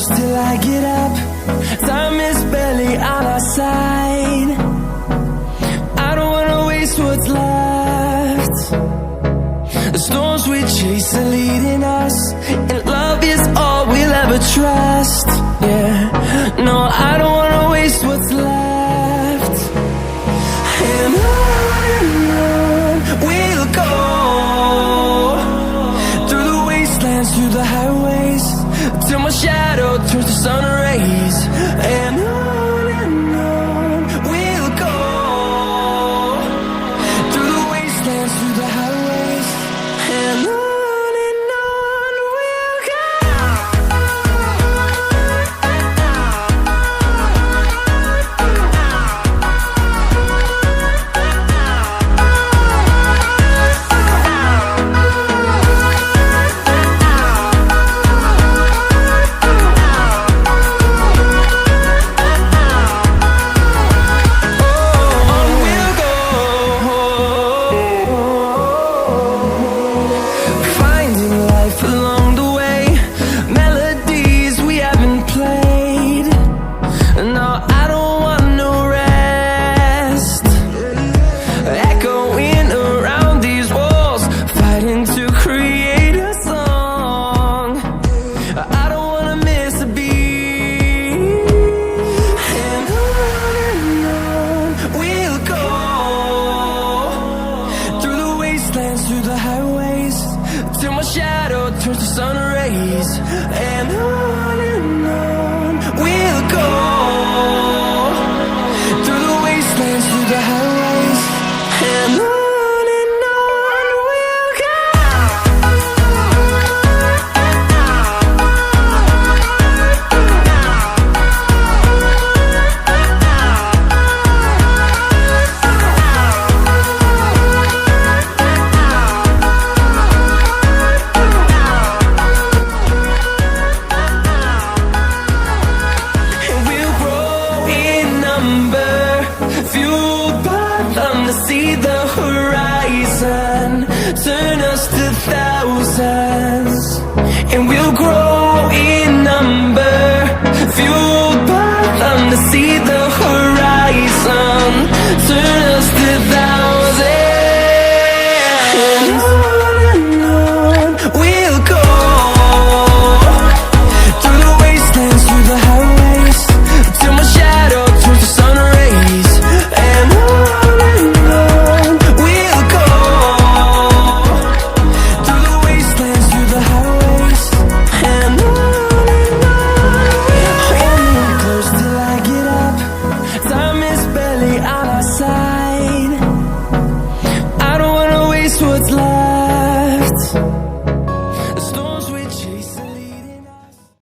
close till I get up. Time is barely on our side. I don't wanna waste what's left. The storms we chase are leading us, and love is all we'll ever trust. Yeah, no, I don't wanna waste what's left. And on we'll go, through the wastelands, through the highways, till my shadow turns to sun rays. And on we'll go, through the wastelands, through the highways, and on we'll go. Through the highways, till my shadow turns to sun rays. And on we'll go, through the wastelands, through the highways, and on we'll go. Fueled by them to see the horizon, turn us to thousands, and we'll grow in number. Fueled by them to see the horizon, turn us to thousands. And on we'll go, through the wastelands, through the highways, till my shadow turns to sun rays. And on we'll go, through the wastelands, through the highways, and on. Hold me close till I get up. Time is barely on our side. I don't wanna waste what's left.